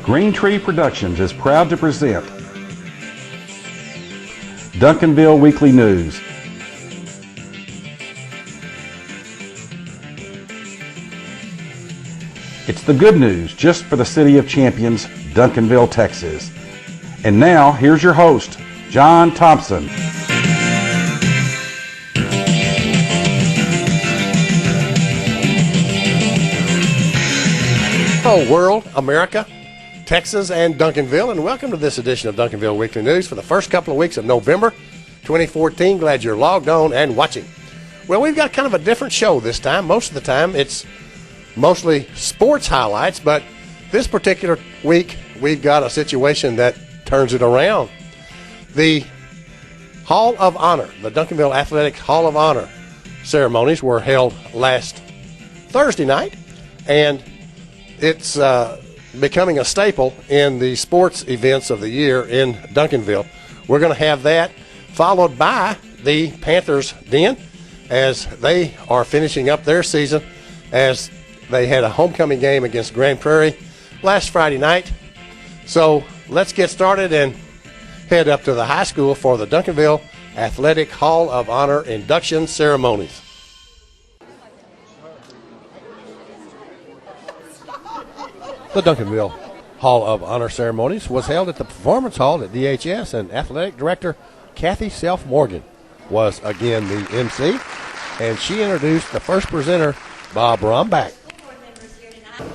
Green Tree Productions is proud to present Duncanville Weekly News. It's the good news just for the City of Champions, Duncanville, Texas. And now, here's your host, John Thompson. Hello, world, America, Texas, and Duncanville, and welcome to this edition of Duncanville Weekly News for the first couple of weeks of November 2014. Glad you're logged on and watching. Well, we've got kind of a different show this time. Most of the time, it's mostly sports highlights, but this particular week, we've got a situation that turns it around. The Hall of Honor, the Duncanville Athletic Hall of Honor ceremonies were held last Thursday night, and it's becoming a staple in the sports events of the year in Duncanville. We're going to have that followed by the Panthers Den as they are finishing up their season, as they had a homecoming game against Grand Prairie last Friday night. So let's get started and head up to the high school for the Duncanville Athletic Hall of Honor induction ceremonies. The Duncanville Hall of Honor ceremonies was held at the Performance Hall at DHS, and Athletic Director Kathy Self Morgan was again the MC, and she introduced the first presenter, Bob Rombach.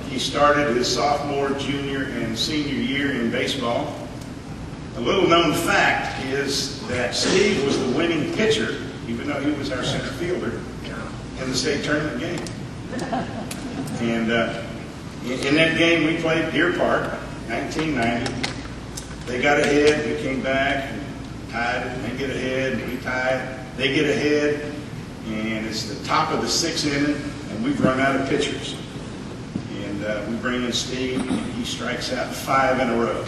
He started his sophomore, junior, and senior year in baseball. A little known fact is that Steve was the winning pitcher, even though he was our center fielder, in the state tournament game. And in that game, we played Deer Park, 1990. They got ahead, we came back, and tied it, and they get ahead, and we tied. They get ahead, and it's the top of the sixth inning, and we've run out of pitchers. And we bring in Steve, and he strikes out 5 in a row.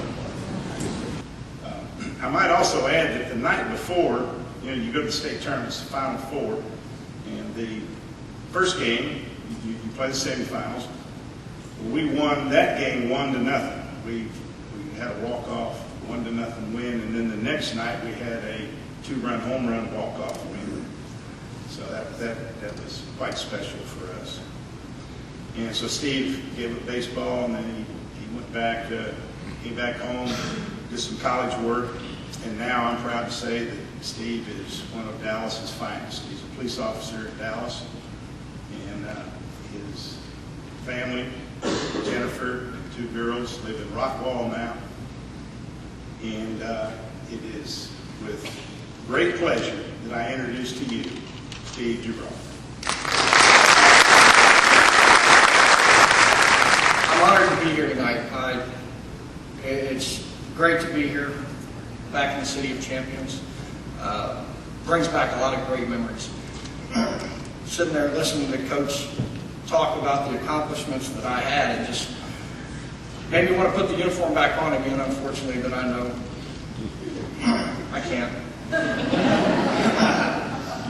I might also add that the night before, you go to the state tournaments, the Final Four, and the first game, you play the semifinals. We won that game 1-0. We had a walk-off 1-0 win, and then the next night we had a 2-run home run walk-off win. So that was quite special for us. And so Steve gave up baseball, and then he went back, came back home, did some college work, and now I'm proud to say that Steve is one of Dallas's finest. He's a police officer at Dallas, and his family, Jennifer, and 2 girls, live in Rockwall now. And it is with great pleasure that I introduce to you Steve Gibraltar. I'm honored to be here tonight. It's great to be here back in the City of Champions. Brings back a lot of great memories. Sitting there listening to Coach talk about the accomplishments that I had, it just made me want to put the uniform back on again, unfortunately, but I know I can't.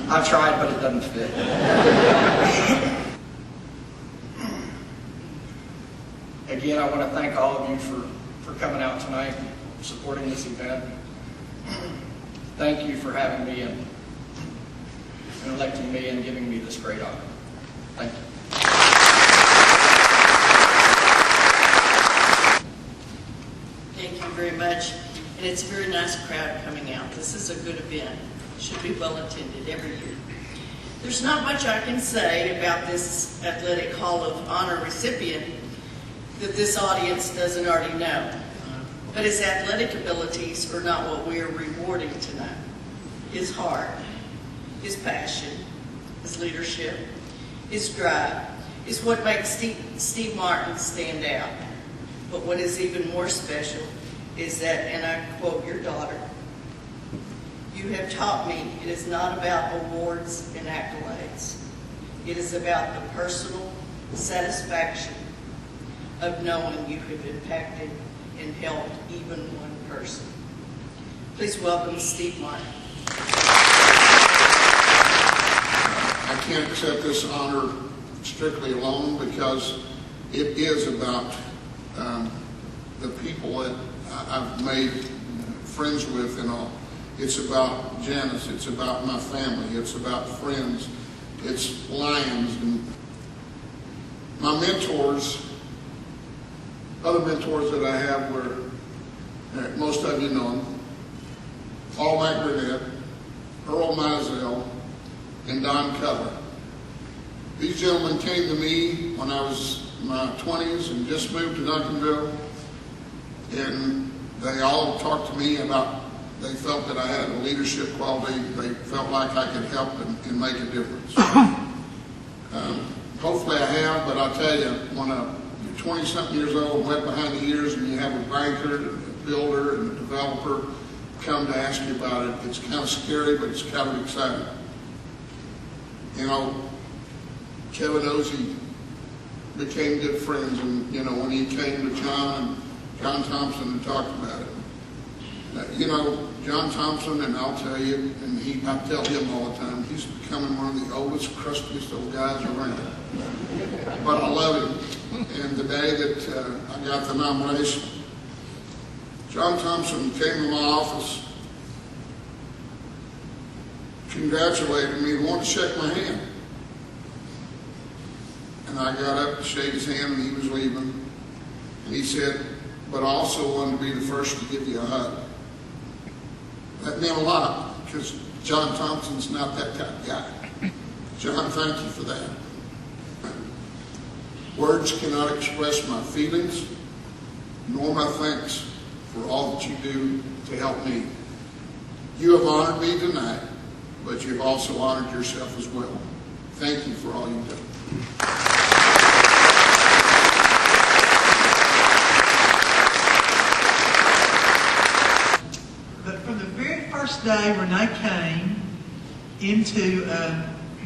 I've tried, but it doesn't fit. Again, I want to thank all of you for coming out tonight, supporting this event. Thank you for having me and electing me and giving me this great honor. Thank you. Thank you very much. And it's a very nice crowd coming out. This is a good event. It should be well attended every year. There's not much I can say about this Athletic Hall of Honor recipient that this audience doesn't already know. But his athletic abilities are not what we are rewarding tonight. His heart, his passion, his leadership, his drive is what makes Steve Martin stand out. But what is even more special is that, and I quote your daughter, "You have taught me it is not about awards and accolades. It is about the personal satisfaction of knowing you have impacted and helped even one person." Please welcome Steve Martin. can't accept this honor strictly alone, because it is about the people that I've made friends with and all. It's about Janice. It's about my family. It's about friends. It's Lions. And my mentors, other mentors that I have were, most of you know them, Paul McBurnett, Earl Mizell, and Don Cutler. These gentlemen came to me when I was in my 20s and just moved to Duncanville, and they all talked to me about, they felt that I had a leadership quality. They felt like I could help and make a difference. Hopefully I have, but I'll tell you, when you're 20-something years old, wet behind the ears, and you have a banker, and a builder, and a developer come to ask you about it, it's kind of scary, but it's kind of exciting. You know, Kevin Ozzie became good friends, and you know, when he came to John Thompson and talked about it. You know, John Thompson, and I'll tell you, and I tell him all the time, he's becoming one of the oldest, crustiest old guys around. But I love him. And the day that I got the nomination, John Thompson came to my office, congratulated me, wanted to shake my hand. And I got up to shake his hand, and he was leaving. And he said, but I also wanted to be the first to give you a hug. That meant a lot, because John Thompson's not that type of guy. John, thank you for that. Words cannot express my feelings, nor my thanks for all that you do to help me. You have honored me tonight, but you've also honored yourself as well. Thank you for all you've done. Day Renee came into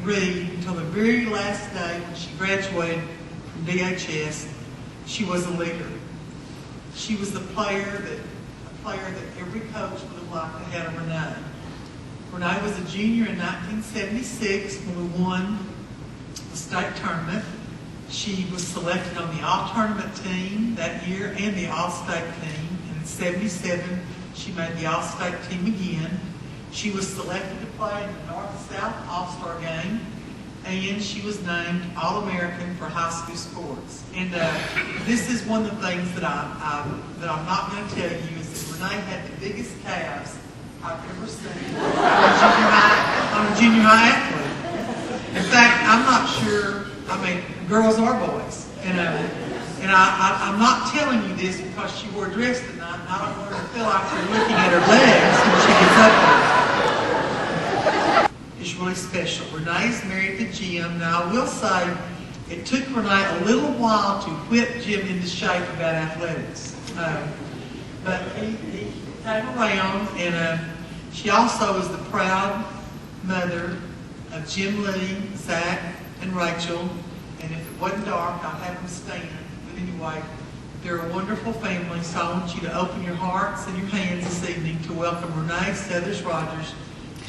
Reed until the very last day when she graduated from DHS, she was a leader. She was the player that every coach would have liked to have Renee. Renee was a junior in 1976 when we won the state tournament. She was selected on the all-tournament team that year and the all-state team. And in 77, she made the all-state team again. She was selected to play in the North-South All-Star game, and she was named All-American for high school sports. And this is one of the things that I'm not going to tell you is that Renee had the biggest calves I've ever seen on a junior high athlete. In fact, I'm not sure. I mean, girls or boys, you know. And I'm not telling you this because she wore a dress tonight, and I don't want her to feel like you're looking at her legs when she gets up there. It's really special. Renee's married to Jim. Now, I will say, it took Renee a little while to whip Jim into shape about athletics. But he came around, and she also is the proud mother of Jim Lee, Zach, and Rachel. And if it wasn't dark, I'd have them stand. Anyway, they're a wonderful family, so I want you to open your hearts and your hands this evening to welcome Renee Southers-Rogers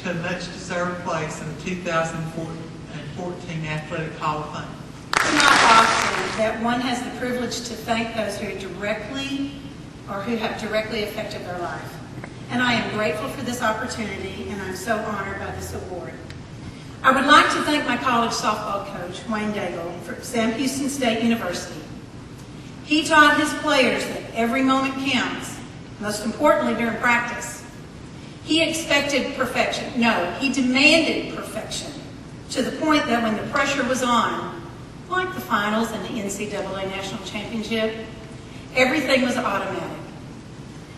to a much-deserved place in the 2014 Athletic Hall of Fame. It's not often that one has the privilege to thank those who have directly affected their life. And I am grateful for this opportunity, and I'm so honored by this award. I would like to thank my college softball coach, Wayne Daigle, from Sam Houston State University. He taught his players that every moment counts, most importantly during practice. He expected perfection. No, he demanded perfection to the point that when the pressure was on, like the finals and the NCAA National Championship, everything was automatic.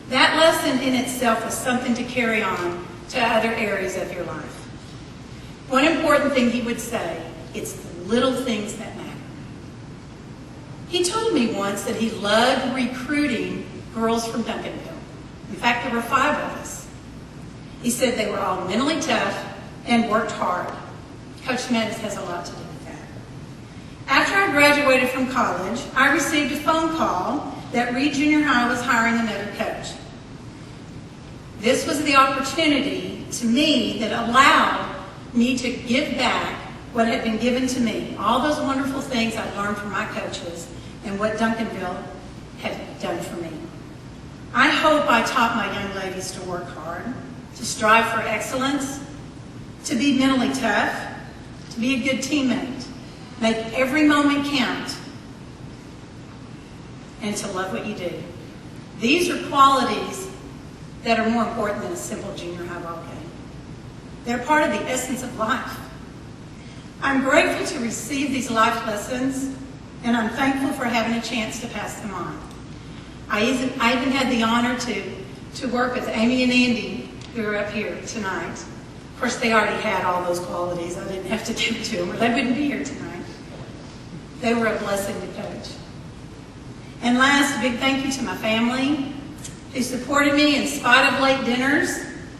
That lesson in itself is something to carry on to other areas of your life. One important thing he would say, it's the little things that matter. He told me once that he loved recruiting girls from Duncanville. In fact, there were 5 of us. He said they were all mentally tough and worked hard. Coach Meadows has a lot to do with that. After I graduated from college, I received a phone call that Reed Junior High was hiring another coach. This was the opportunity to me that allowed me to give back what had been given to me, all those wonderful things I'd learned from my coaches and what Duncanville had done for me. I hope I taught my young ladies to work hard, to strive for excellence, to be mentally tough, to be a good teammate, make every moment count, and to love what you do. These are qualities that are more important than a simple junior high ball game. They're part of the essence of life. I'm grateful to receive these life lessons, and I'm thankful for having a chance to pass them on. I even had the honor to work with Amy and Andy, who are up here tonight. Of course, they already had all those qualities. I didn't have to give it to them, or they wouldn't be here tonight. They were a blessing to coach. And last, a big thank you to my family, who supported me in spite of late dinners,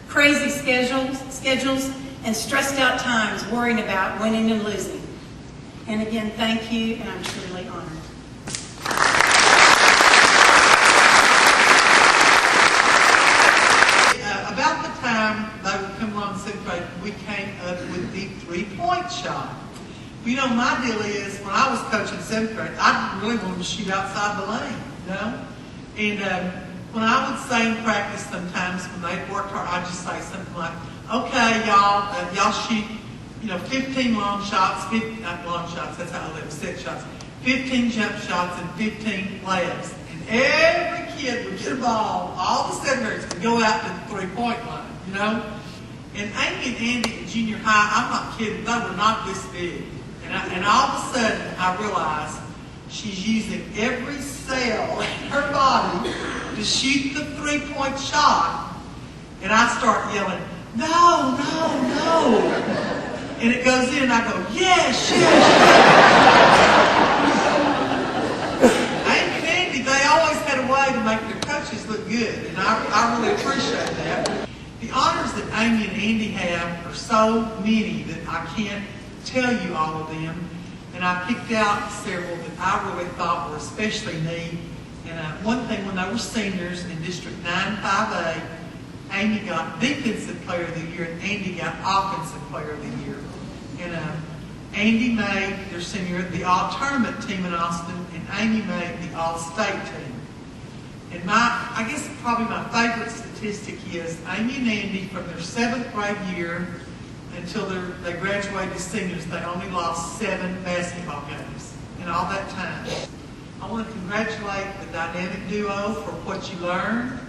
crazy schedules, and stressed out times worrying about winning and losing. And again, thank you, and I'm truly honored. About the time they would come along in 7th grade, we came up with the 3-point shot. You know, my deal is, when I was coaching 7th grade, I really wanted to shoot outside the lane, you know? And when I would say in practice sometimes, when they'd worked hard, I'd just say something like, okay, y'all shoot, 15 long shots, not long shots, that's how they were, set shots, 15 jump shots and 15 layups. And every kid would get a ball, all the 7th graders would go out to the 3-point line, you know? And Amy and Andy in junior high, I'm not kidding, they were not this big. And all of a sudden, I realized she's using every cell in her body to shoot the 3-point shot. And I start yelling, no, no, no. And it goes in, and I go, yes, yes, yes. Amy and Andy, they always had a way to make their coaches look good. And I really appreciate that. The honors that Amy and Andy have are so many that I can't tell you all of them, and I picked out several that I really thought were especially neat. And one thing, when they were seniors in District 9-5A, Amy got Defensive Player of the Year, and Andy got Offensive Player of the Year. And Andy made their senior the All-Tournament team in Austin, and Amy made the All-State team. And I guess probably my favorite statistic is Amy and Andy, from their 7th grade year until they graduated as seniors, they only lost 7 basketball games in all that time. I want to congratulate the dynamic duo for what you learned,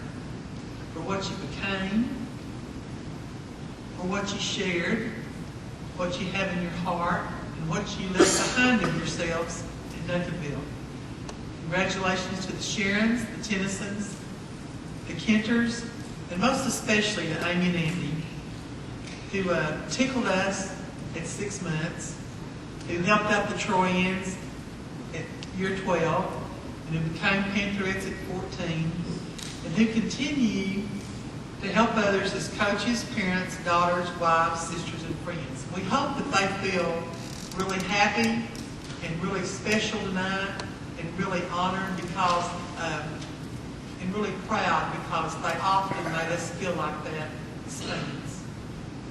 for what you became, for what you shared, what you have in your heart, and what you left behind in yourselves in Duncanville. Congratulations to the Sharons, the Tennysons, the Kenters, and most especially to Amy and Andy, who tickled us at 6 months, who helped out the Troyans at year 12, and who became Pantherettes at 14, and who continue to help others as coaches, parents, daughters, wives, sisters, and friends. We hope that they feel really happy and really special tonight, and really honored because, and really proud because they often made us feel like that as students.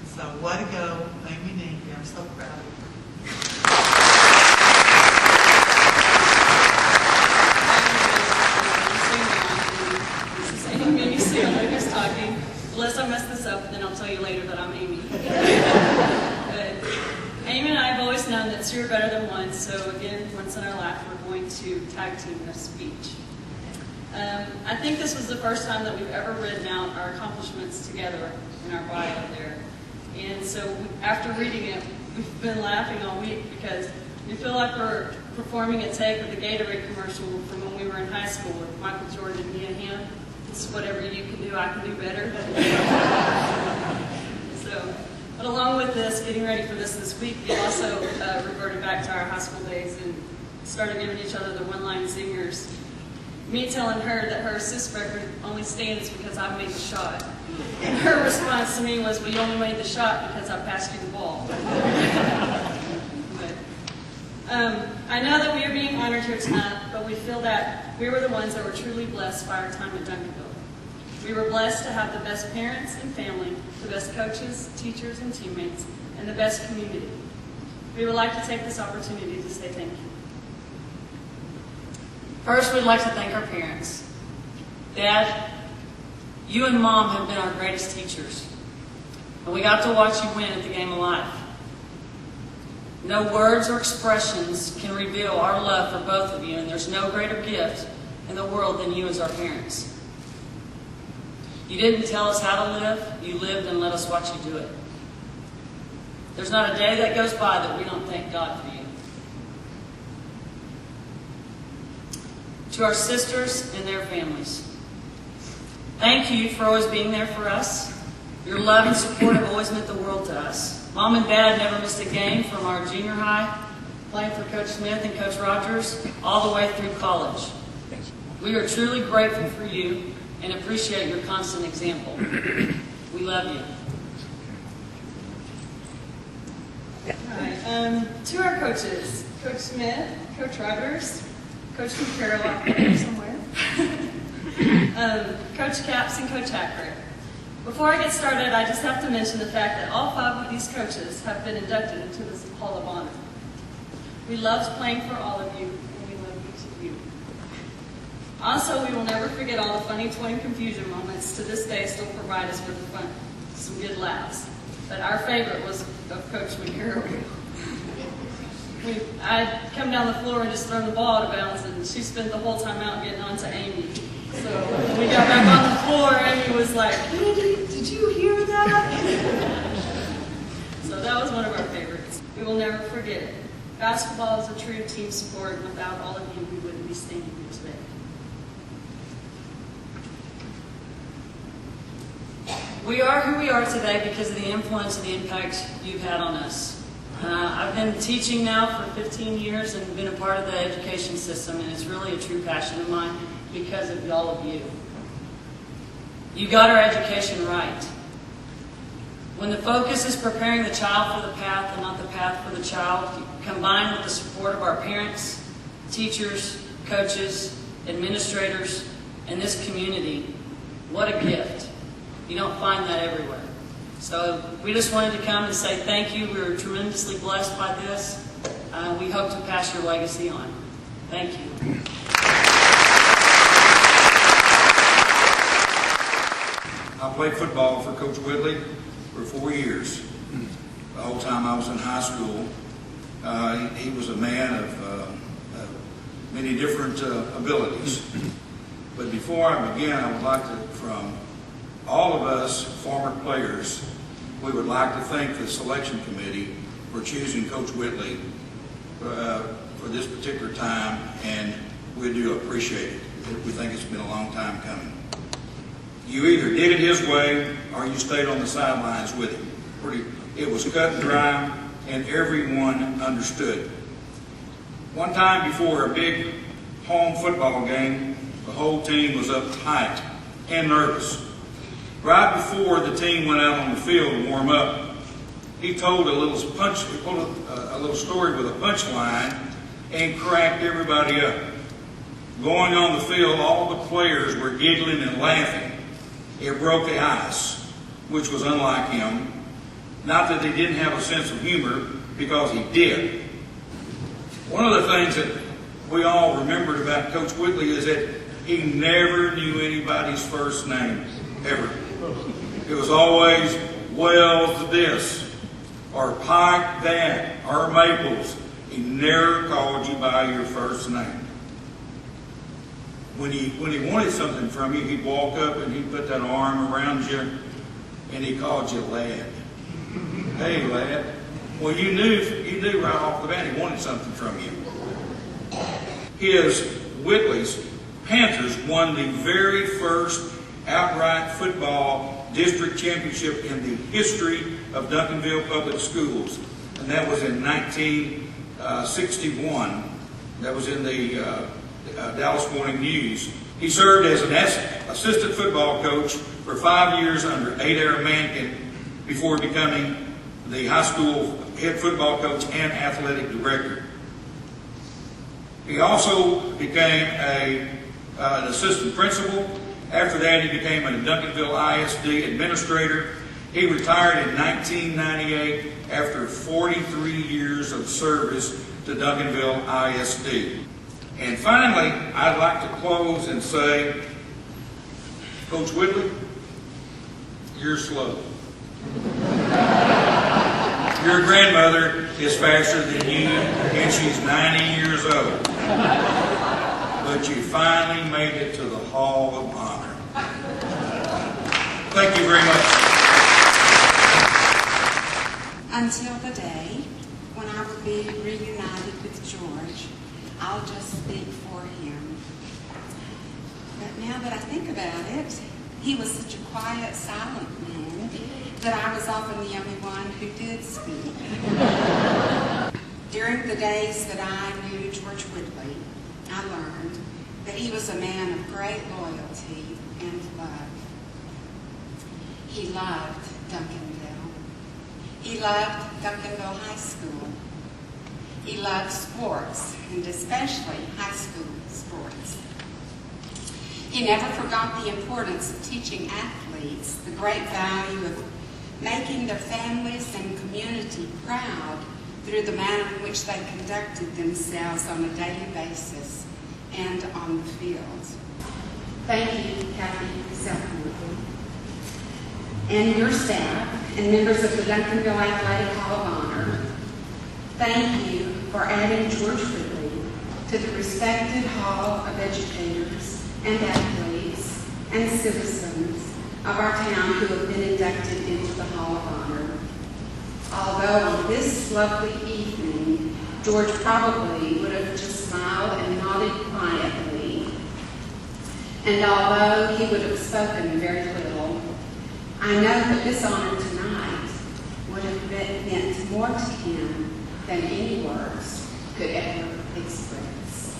So way to go, Amy and Andy. I'm so proud of you. This is Amy Sailor who's talking. Unless I mess this up, then I'll tell you later that I'm Amy. But Amy and I have always known that two are better than one, so again, once in our life, we're going to tag team this speech. I think this was the first time that we've ever written out our accomplishments together in our bio there. And so after reading it, we've been laughing all week because we feel like we're performing a take of the Gatorade commercial from when we were in high school with Michael Jordan and me and him. It's whatever you can do, I can do better. But along with this, getting ready for this week, we also reverted back to our high school days and started giving each other the one-line singers. Me telling her that her assist record only stands because I made the shot. And her response to me was, well, you only made the shot because I passed you the ball. But, I know that we are being honored here tonight, but we feel that we were the ones that were truly blessed by our time at Duncanville. We were blessed to have the best parents and family, the best coaches, teachers, and teammates, and the best community. We would like to take this opportunity to say thank you. First, we'd like to thank our parents. Dad, you and Mom have been our greatest teachers, and we got to watch you win at the game of life. No words or expressions can reveal our love for both of you, and there's no greater gift in the world than you as our parents. You didn't tell us how to live, you lived and let us watch you do it. There's not a day that goes by that we don't thank God for you. To our sisters and their families, thank you for always being there for us. Your love and support have always meant the world to us. Mom and Dad never missed a game from our junior high, playing for Coach Smith and Coach Rogers, all the way through college. We are truly grateful for you and appreciate your constant example. We love you. All right, to our coaches, Coach Smith, Coach Rogers, Coach Carroll out there somewhere, Coach Capps, and Coach Hacker. Before I get started, I just have to mention the fact that all 5 of these coaches have been inducted into this Hall of Honor. We loved playing for all of you, and we love each of you. Also, we will never forget all the funny toy and confusion moments to this day still provide us with fun, some good laughs. But our favorite was of Coach McCarroll. I'd come down the floor and just throw the ball out of bounds, and she spent the whole time out getting on to Amy. So when we got back on the floor, Amy was like, "Did you hear that?" So that was one of our favorites. We will never forget it. Basketball is a true team sport, and without all of you, we wouldn't be standing here today. We are who we are today because of the influence and the impact you've had on us. I've been teaching now for 15 years and been a part of the education system, and it's really a true passion of mine because of all of you. You got our education right. When the focus is preparing the child for the path and not the path for the child, combined with the support of our parents, teachers, coaches, administrators, and this community, what a gift. You don't find that everywhere. So we just wanted to come and say thank you. We were tremendously blessed by this. We hope to pass your legacy on. Thank you. I played football for Coach Whitley for 4 years. The whole time I was in high school. He was a man of many different abilities. But before I begin, I would like to, from all of us former players, we would like to thank the selection committee for choosing Coach Whitley for this particular time, and we do appreciate it. We think it's been a long time coming. You either did it his way or you stayed on the sidelines with him. It was cut and dry, and everyone understood. One time before a big home football game, the whole team was uptight and nervous. Right before the team went out on the field to warm up, he told a little story with a punchline and cracked everybody up. Going on the field, all the players were giggling and laughing. It broke the ice, which was unlike him. Not that he didn't have a sense of humor, because he did. One of the things that we all remembered about Coach Whitley is that he never knew anybody's first name, ever. It was always Wells this, or Pike that, or Maples. He never called you by your first name. When he wanted something from you, he'd walk up and he'd put that arm around you, and he called you lad. Hey, lad. Well, you knew right off the bat he wanted something from you. Whitley's Panthers won the very first outright football district championship in the history of Duncanville Public Schools, and that was in 1961. That was in the Dallas Morning News. He served as an assistant football coach for 5 years under Adair Mankin before becoming the high school head football coach and athletic director. He also became an assistant principal. After that, he became a Duncanville ISD administrator. He retired in 1998 after 43 years of service to Duncanville ISD. And finally, I'd like to close and say, Coach Whitley, you're slow. Your grandmother is faster than you, and she's 90 years old. But you finally made it to the Hall of Honor. Thank you very much. Until the day when I will be reunited with George, I'll just speak for him. But now that I think about it, he was such a quiet, silent man that I was often the only one who did speak. During the days that I knew George Whitley, I learned that he was a man of great loyalty and love. He loved Duncanville. He loved Duncanville High School. He loved sports, and especially high school sports. He never forgot the importance of teaching athletes the great value of making their families and community proud through the manner in which they conducted themselves on a daily basis and on the field. Thank you, Kathy Self-Whitley, and your staff and members of the Duncanville Athletic Hall of Honor. Thank you for adding George Whitley to the respected Hall of Educators and Athletes and Citizens of our town who have been inducted into the Hall of Honor. Although on this lovely evening, George probably would have just smiled and nodded quietly, and although he would have spoken very little, I know that this honor tonight would have meant more to him than any words could ever express.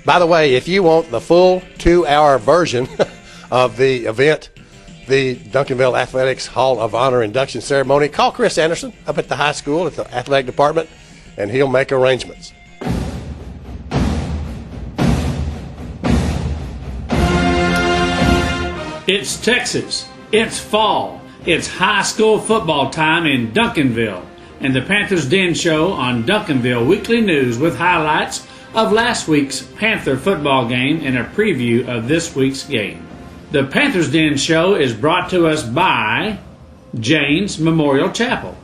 By the way, if you want the full 2-hour version of the event, the Duncanville Athletics Hall of Honor induction ceremony, call Chris Anderson up at the high school at the athletic department, and he'll make arrangements. It's Texas. It's fall. It's high school football time in Duncanville. And the Panthers Den Show on Duncanville Weekly News with highlights of last week's Panther football game and a preview of this week's game. The Panthers Den Show is brought to us by James Memorial Chapel,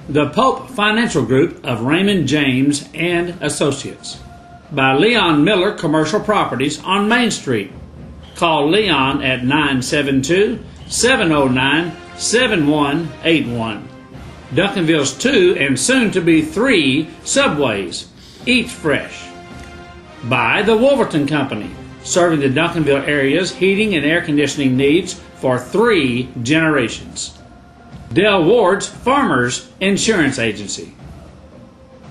the Pope Financial Group of Raymond James and Associates, by Leon Miller Commercial Properties on Main Street. Call Leon at 972-709-7181. Duncanville's 2 and soon to be 3 Subways, each fresh. By the Wolverton Company, serving the Duncanville area's heating and air conditioning needs for 3 generations. Del Ward's Farmers Insurance Agency.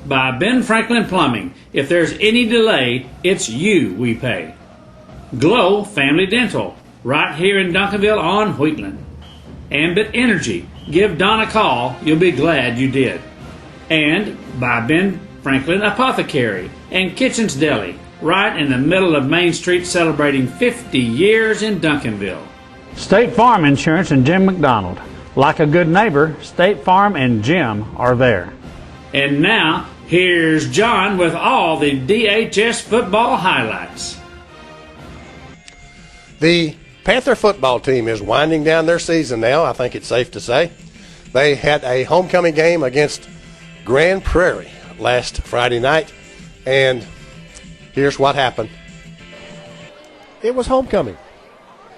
By Ben Franklin Plumbing, if there's any delay, it's you we pay. Glow Family Dental, right here in Duncanville on Wheatland. Ambit Energy, give Don a call, you'll be glad you did. And by Ben Franklin Apothecary and Kitchen's Deli, right in the middle of Main Street, celebrating 50 years in Duncanville. State Farm Insurance and Jim McDonald. Like a good neighbor, State Farm and Jim are there. And now, here's John with all the DHS football highlights. The Panther football team is winding down their season now, I think it's safe to say. They had a homecoming game against Grand Prairie last Friday night, and here's what happened. It was homecoming,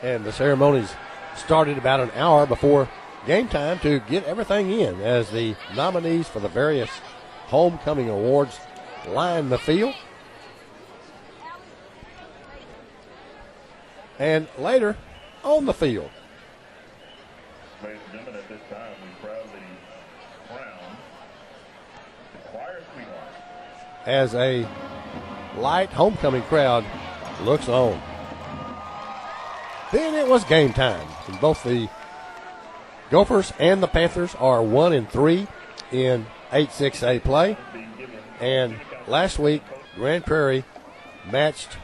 and the ceremonies started about an hour before game time to get everything in as the nominees for the various homecoming awards lined the field. And later, on the field. Ladies and gentlemen, at this time, we proudly crown the choir sweetheart. As a light homecoming crowd looks on. Then it was game time, and both the Gophers and the Panthers are 1-3 in 8-6A play. And last week, Grand Prairie matched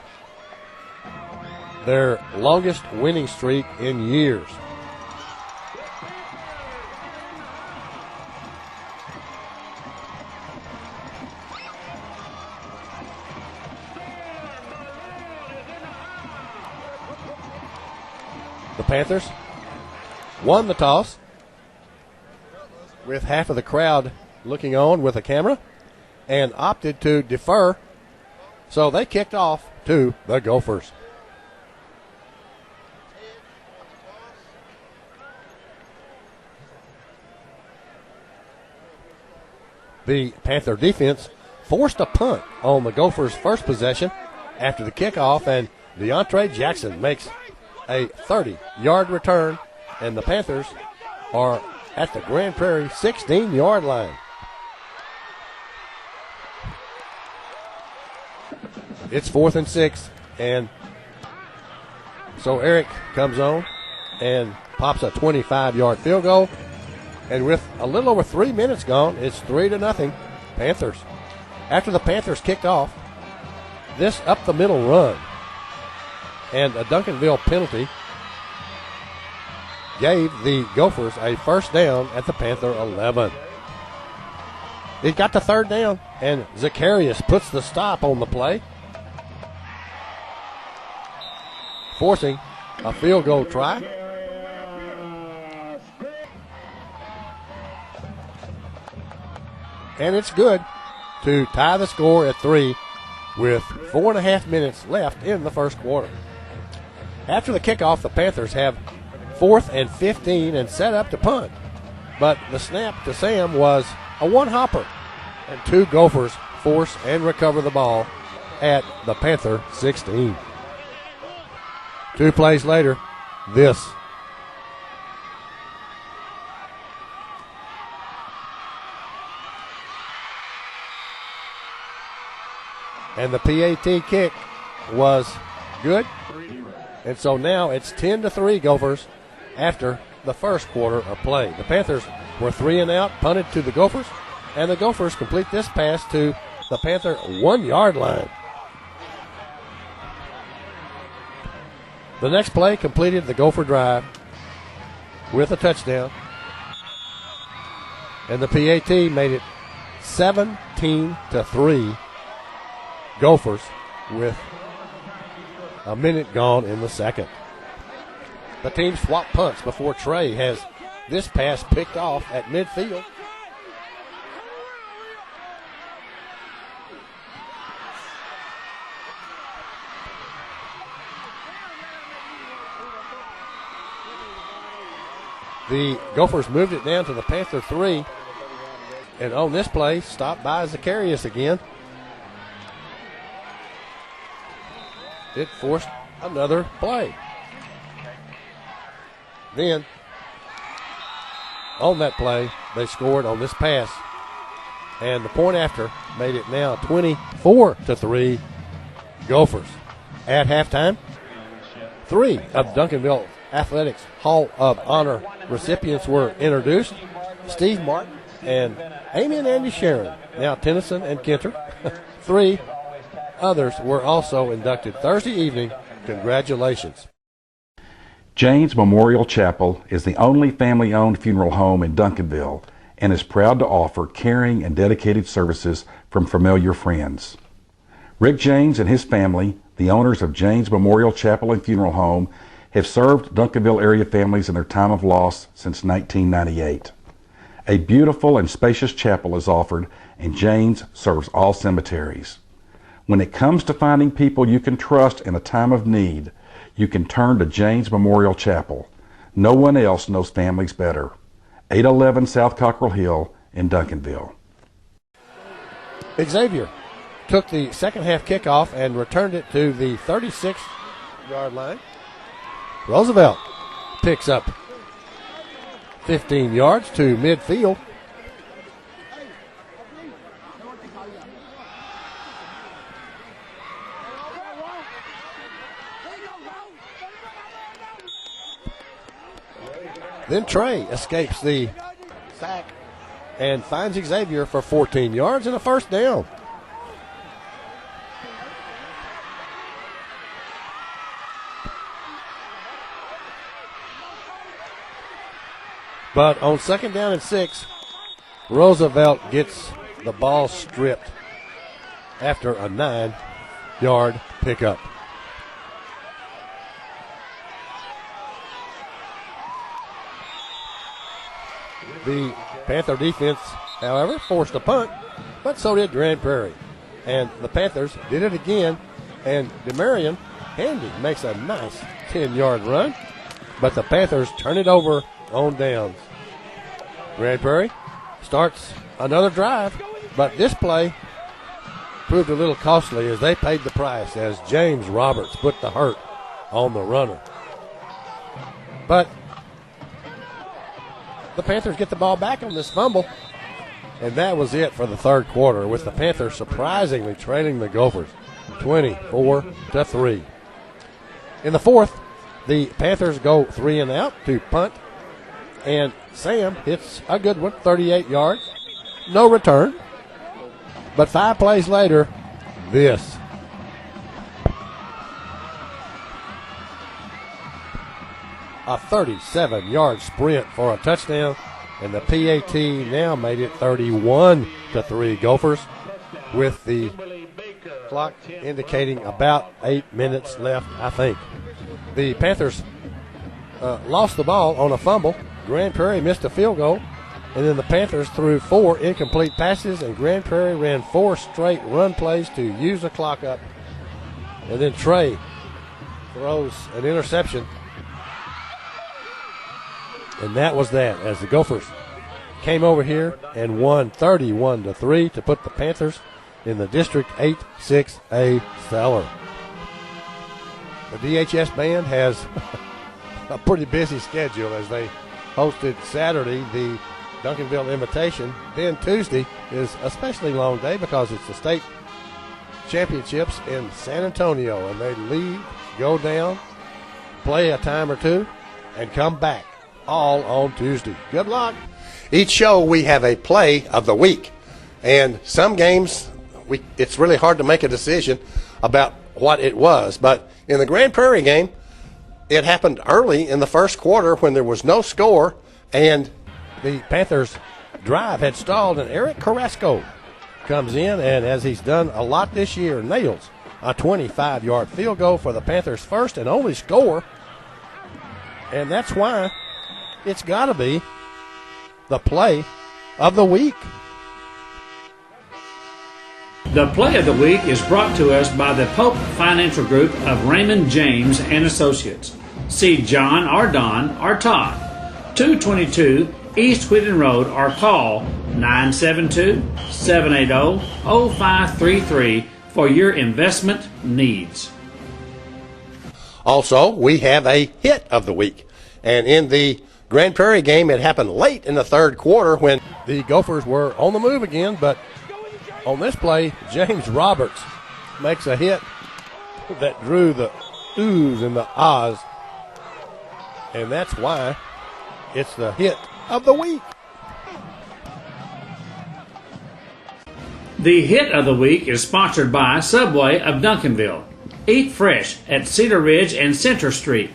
their longest winning streak in years. The Panthers won the toss with half of the crowd looking on with a camera and opted to defer. So they kicked off to the Gophers. The Panther defense forced a punt on the Gophers' first possession after the kickoff, and DeAndre Jackson makes a 30-yard return, and the Panthers are at the Grand Prairie 16-yard line. It's 4th and 6, and so Eric comes on and pops a 25-yard field goal. And with a little over 3 minutes gone, it's 3-0 Panthers. After the Panthers kicked off, this up-the-middle run and a Duncanville penalty gave the Gophers a first down at the Panther 11. It got to third down, and Zacharias puts the stop on the play, forcing a field goal try. And it's good to tie the score at 3 with 4.5 minutes left in the first quarter. After the kickoff, the Panthers have 4th and 15 and set up to punt. But the snap to Sam was a one-hopper, and 2 Gophers force and recover the ball at the Panther 16. 2 plays later, this. And the PAT kick was good. And so now it's 10-3 Gophers after the first quarter of play. The Panthers were 3 and out, punted to the Gophers, and the Gophers complete this pass to the Panther 1-yard line. The next play completed the Gopher drive with a touchdown. And the PAT made it 17-3 Gophers with a minute gone in the second. The team swap punts before Trey has this pass picked off at midfield. The Gophers moved it down to the Panther 3. And on this play, stopped by Zacharias again. It forced another play. Then, on that play, they scored on this pass. And the point after made it now 24-3 Gophers. At halftime, 3 of Duncanville Athletics Hall of Honor recipients were introduced. Steve Martin and Amy and Andy Sharon, now Tennyson and Kenter. 3 others were also inducted Thursday evening. Congratulations. Jane's Memorial Chapel is the only family-owned funeral home in Duncanville and is proud to offer caring and dedicated services from familiar friends. Rick Janes and his family, the owners of Jane's Memorial Chapel and Funeral Home, have served Duncanville area families in their time of loss since 1998. A beautiful and spacious chapel is offered, and Jane's serves all cemeteries. When it comes to finding people you can trust in a time of need, you can turn to Jane's Memorial Chapel. No one else knows families better. 811 South Cockrell Hill in Duncanville. Xavier took the second half kickoff and returned it to the 36-yard line. Roosevelt picks up 15 yards to midfield. Then Trey escapes the sack and finds Xavier for 14 yards and a first down. But on 2nd down and 6, Roosevelt gets the ball stripped after a 9-yard pickup. The Panther defense, however, forced a punt, but so did Grand Prairie. And the Panthers did it again, and DeMarion Handy makes a nice 10-yard run, but the Panthers turn it over on downs. Grand Prairie starts another drive, but this play proved a little costly as they paid the price as James Roberts put the hurt on the runner. But the Panthers get the ball back on this fumble, and that was it for the third quarter, with the Panthers surprisingly trailing the Gophers 24-3. In the fourth, the Panthers go 3 and out to punt, and Sam hits a good one, 38 yards, no return. But 5 plays later, this. A 37-yard sprint for a touchdown, and the PAT now made it 31-3 Gophers, with the clock indicating about 8 minutes left, I think. The Panthers lost the ball on a fumble. Grand Prairie missed a field goal, and then the Panthers threw 4 incomplete passes, and Grand Prairie ran 4 straight run plays to use the clock up. And then Trey throws an interception. And that was that, as the Gophers came over here and won 31-3 to put the Panthers in the District 8-6A cellar. The DHS band has a pretty busy schedule as they hosted Saturday the Duncanville Invitation. Then Tuesday is a especially long day because it's the state championships in San Antonio, and they leave, go down, play a time or two, and come back all on Tuesday. Good luck. Each show we have a play of the week, and some games it's really hard to make a decision about what it was. But in the Grand Prairie game, it happened early in the first quarter when there was no score, and the Panthers' drive had stalled, and Eric Carrasco comes in, and as he's done a lot this year, nails a 25-yard field goal for the Panthers' first and only score. And that's why it's got to be the play of the week. The play of the week is brought to us by the Pope Financial Group of Raymond James and Associates. See John or Don or Todd, 222 East Whitton Road, or call 972-780-0533 for your investment needs. Also, we have a hit of the week. And in the Grand Prairie game, it happened late in the third quarter when the Gophers were on the move again, but on this play, James Roberts makes a hit that drew the oohs and the ahs, and that's why it's the hit of the week. The hit of the week is sponsored by Subway of Duncanville. Eat fresh at Cedar Ridge and Center Street,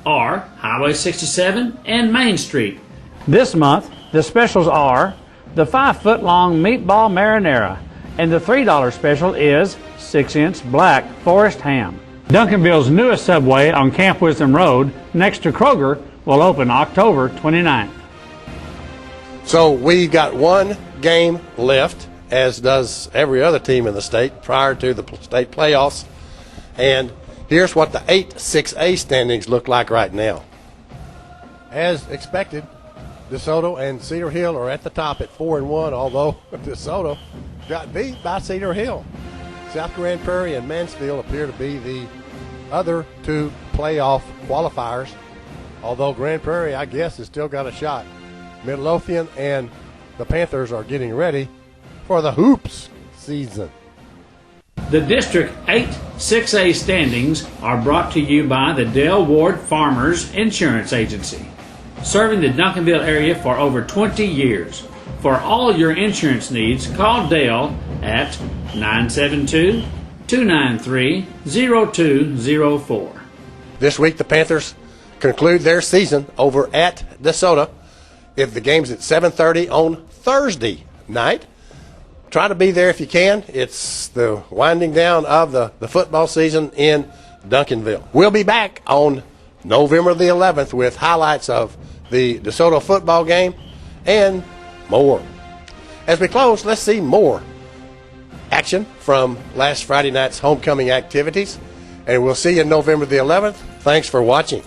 or Highway 67 and Main Street. This month, the specials are the 5-foot-long meatball marinara, and the $3 special is 6-inch black forest ham. Duncanville's newest Subway on Camp Wisdom Road, next to Kroger, will open October 29th. So we got one game left, as does every other team in the state prior to the state playoffs. And here's what the 8-6A standings look like right now. As expected, DeSoto and Cedar Hill are at the top at 4-1, although DeSoto got beat by Cedar Hill. South Grand Prairie and Mansfield appear to be the other two playoff qualifiers, although Grand Prairie, I guess, has still got a shot. Midlothian and the Panthers are getting ready for the hoops season. The District 8-6A standings are brought to you by the Dale Ward Farmers Insurance Agency. serving the Duncanville area for over 20 years. For all your insurance needs, call Dale at 972-293-0204. This week, the Panthers conclude their season over at DeSoto. If the game's at 7:30 on Thursday night, try to be there if you can. It's the winding down of the football season in Duncanville. We'll be back on November the 11th with highlights of the DeSoto football game and more. As we close, let's see more action from last Friday night's homecoming activities. And we'll see you November the 11th. Thanks for watching.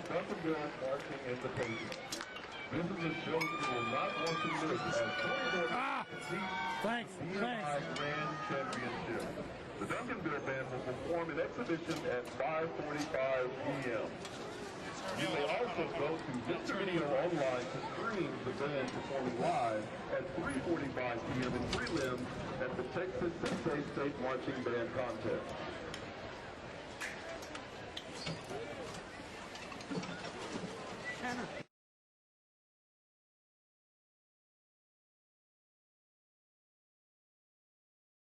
Duncanville marching in the pavement. This is a show you will not want to miss as 2014 DWN Grand Championship. The Duncanville Band will perform an exhibition at 5:45 p.m. You may also go to Vista Video Online to stream the band performing live at 3:45 p.m. in prelims at the Texas Sensei State Marching Band Contest. Tanner.